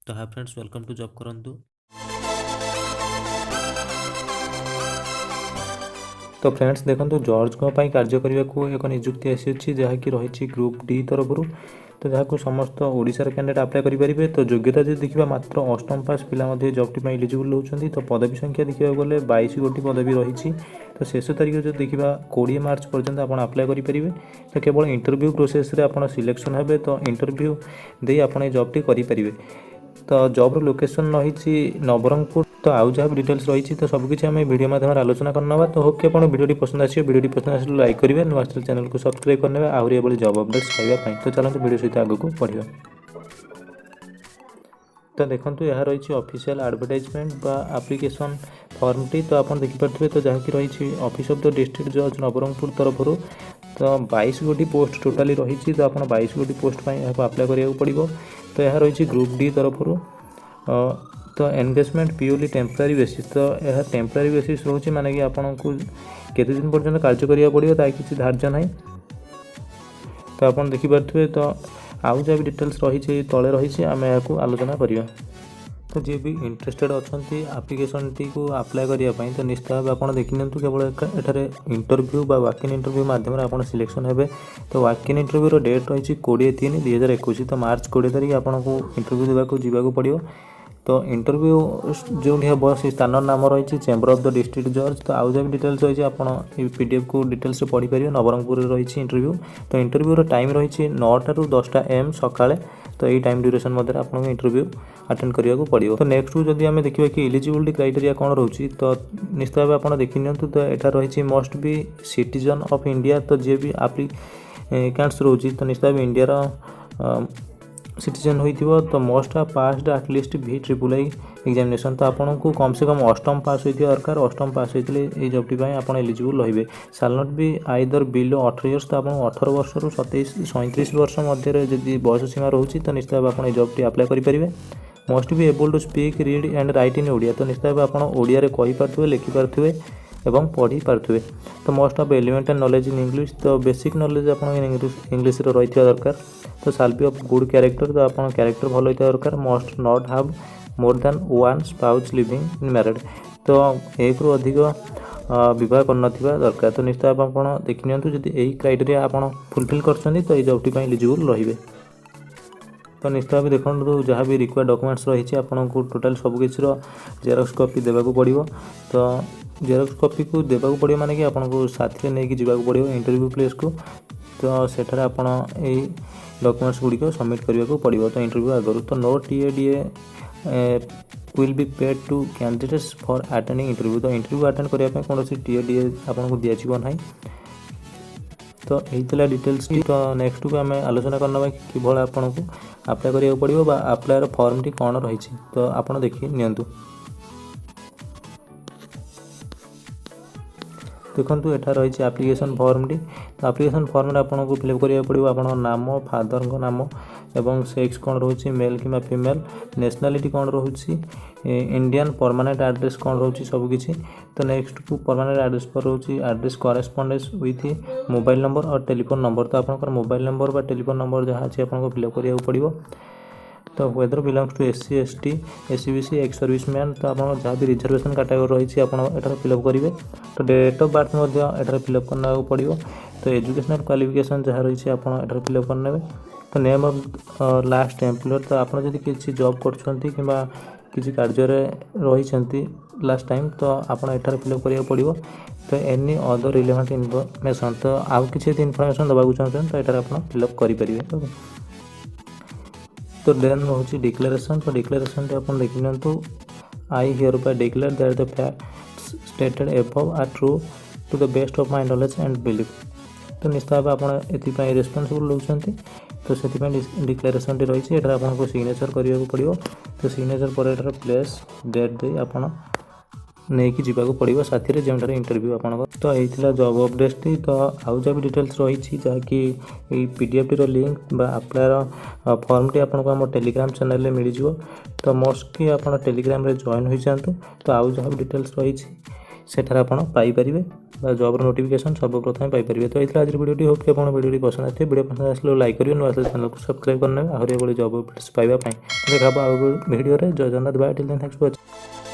तो hi friends, welcome to job करंतु। तो फ्रेंड्स देखो जॉर्ज कार्य करने को एक निजुक्ति आसी जहाँकि रही ग्रुप डी तरफ। तो जहाँ समस्त ओडिशार कैंडिडेट अप्लाई करेंगे। तो योग्यता जो देखा मात्र अष्टम पास पिला जॉब इलिजिबल होती। तो पदवी संख्या देखा गले 22 गोटी पदवी रही। तो शेष तारीख जो देखा 20 मार्च पर्यटन आप अप्लाई करेंगे। तो केवल इंटरव्यू प्रोसेस रे आप सिलेक्शन हे। तो इंटरव्यू दे आप जॉब टी करेंगे। तो जॉब्र लोकेशन रही नवरंगपुर। तो आउ जहाँ डिटेल्स रही तो सबकि आम वीडियो माध्यम आलोचना करना। तो होप कि आप वीडियो पसंद आस वीडियो पसंद आस लाइक करेंगे, नुआ चैनल को सब्सक्राइब करने आहरी एभली जॉब अपडेट्स पाइबा। तो चलते वीडियो सहित आगे को पढ़ा। तो देखो यह रही ऑफिशियल एडवर्टाइजमेंट बा एप्लिकेशन फॉर्म टी। तो आप देखिपे तो जहाँकि रही ऑफिस ऑफ द डिस्ट्रिक्ट जज नवरंगपुर तरफ। तो 22 गोटी पोस्ट टोटाली रही। तो आप 22 गोटी पोस्ट पर अप्लाई करा पड़ो। तो यह रही ग्रुप डी तरफ। तो एंगेजमेंट प्योरली टेम्परारी बेसिस। तो यह टेम्परारी बेसिस रोचे माने कि आपन को केते दिन पर्यंत कार्य करिया पड़ियो ता किसी धार्य नहीं। तो आप देखिपे तो आउ जहाँ भी डिटेल्स रही तले रही आम यहाँ आलोचना करिया। तो जी भी इंटरेस्टेड अच्छा एप्लिकेशन टी को अप्लाई करने तो निश्चित भाव आप देखी केवल एठारे इंटरव्यू बा वॉक इन इंटरव्यू माध्यम आप सिलेक्शन हे। तो वॉक इन इंटरव्यू डेट रही 20/3/2021। तो मार्च 20 तारीख आपको इंटरव्यू देवाक जावाक पड़ो। तो इंटरव्यू जो हम से स्थान नाम रही चेम्बर ऑफ द डिस्ट्रिक्ट जज। तो आउ जब डिटेल्स रही आप पीडीएफ को डिटेल्स पढ़ी पारे। नवरंगपुर रही इंटरव्यू। तो इंटरव्यूर टाइम रही 9 ରୁ 10 AM सकाଳେ। तो यही टाइम ड्यूरेशन मध्य आपको इंटरव्यू अटेंड करने पड़ो। तो नेक्स्ट जब आम देखा कि एलिजिबिलिटी क्राइटेरिया कौन रोचे तो निश्चित भाव आप देखी नि। तो यहाँ रही must be citizen of India. तो जी भी एप्लिकेंट्स रोचे तो निश्चित भाव इंडिया सिटीजन हो। तो मस्ट हा पास्ड एटलिस्ट VIII एग्जामिनेशन। तो आपन को कम से कम अष्टम पास होता दरकार। अष्टम पास होते ये जॉब टी आप एलिजिबल रे। साल not be either below 18 years. तो आप 18 वर्ष रु 37 वर्ष मध्य जब बयस सीमा रोचे तो निश्चित भाव आप जॉब टी अप्लाई करेंगे। Must be able to speak read and write in Odia. तो निश्चित भाव आप ओडिया रे कहि पारथुवे, लिखि पारथुवे एवं पढ़ी पारथुवे। तो must of elemental knowledge in English. तो बेसिक नॉलेज आप इंग्लिश रही दरकार। तो साल बी ऑफ गुड कैरेक्टर। तो आप कैरेक्टर भल होता दरकार। Must not have more than one spouse living in married. तो एक रु अधिक विवाह करना दरकार। तो निश्चित भाव आप देखी नि जब यही क्राइटेरिया आप फुलफिल कर तो ये जॉब टी एलिजिबल रे। तो निश्चित भाव देखो जहाँ भी रिक्वायर्ड डॉक्यूमेंट्स रही आपको टोटाल सबकि जेरक्स कॉपी देवाक पड़ो। तो जेरक्स कॉपी को देवाक पड़ो माने कि आपको साथी नहीं जावाक पड़ो इंटरव्यू प्लेस को। तो सेठारे आपण यही डॉक्यूमेंट्स गुड़िक सबमिट करने को पड़ो। तो इंटरव्यू आगु तो no TADA will be paid to candidates for attending interview. तो इंटरव्यू अटेंड करने कौन TADA आपको दिज्व ना। तो यही डिटेल्स। तो नेक्स्ट को आम आलोचना करना कि भाई आपन को अप्लाई करा पड़ो बा अप्लायर फॉर्म टी कौन रही। तो आप देखिए नियंतु। देखो एटा रही एप्लिकेशन फॉर्म टी। तो एप्लिकेशन फॉर्म में आपको फिलअप करा पड़ो आप नाम, फादर नाम एवं सेक्स कौन रोचे मेल कि फीमेल, नेशनलिटी कौन रोचे, इंडियन परमानेंट एड्रेस कौन रोचे सबकि। तो नेक्स्ट को परमानेंट एड्रेस पर रोचे address correspondence with mobile number और टेलीफोन नंबर। तो आप मोबाइल नंबर बा टेलीफोन नंबर जहाँ अच्छे आपको फिलअप करा पड़ो। तो whether belongs to SC ST SC BC ex serviceman. तो आप जहाँ भी रिजर्वेशन कैटेगरी रही आप फिलअप करेंगे। तो डेट ऑफ बर्थ एठार फिलअप करना पड़ो। तो एजुकेशनल क्वालिफिकेशन जहाँ रही आप फिलअप करने। तो नेम ऑफ लास्ट एम्प्लॉयर। तो आप किसी जॉब कर किसी कार्य रही लास्ट टाइम तो आप एठार फिलअप करा पड़ो। तो एनी अदर रिलेवेंट इनफॉरमेशन। तो आउ किसी इनफॉरमेशन देवाक चाहते तो एठार आप फिलअप करेंगे। तो देन रोचे डिक्लेरेशन। तो डिक्लेरेशन आप देखी नि I hereby declare that the facts stated above are true to the best of my knowledge and belief. तो निश्चित भाव आप एपाई रेस्पॉन्सिबल रोचे। तो से डिक्लेरेशन टी रही है आपको सिग्नेचर करने पड़ो। तो सिग्नेचर पर प्लेस डेट दे आप नहीं कि जावाक पड़ो साथी जो इंटरव्यू आप। तो यही जॉब अपडेट टी। तो आउ जहाँ भी डिटेल्स रही जहाँकि PDF टी लिंक बा अप्लायर फॉर्म टी आपको आम टेलीग्राम चैनल में मिल जाव। तो मोस्ट कि आप टेलीग्राम रे जॉइन हो जातु। तो आउ जहाँ भी डिटेल्स रही ସେଠାରେ ଆପଣ ପାଇପାରିବେ ବା ଜବ୍ର ନୋଟିଫିକେସନ୍ ସର୍ବପ୍ରଥମେ ପାଇପାରିବେ। ତ ଏଇଥିଲା ଆଜିର ଭିଡ଼ିଓଟି। ହୋପ୍ କି ଆପଣ ଭିଡ଼ିଓଟି ପସନ୍ଦ ଆସିଥିବ। ଭିଡ଼ିଓ ପସନ୍ଦ ଆସିଲେ ଲାଇକ୍ କରିବେ, ନୂଆ ଆସିଲେ ଚ୍ୟାନେଲକୁ ସବସ୍କ୍ରାଇବ୍ କରିନେବେ ଆହୁରି ଏଭଳି ଜବ୍ ଅପଡେଟ୍ସ ପାଇବା ପାଇଁ। ଦେଖା ହେବ ଆଉ ଭିଡ଼ିଓରେ। ଜୟ Jagannath, bye, till then thanks for watching.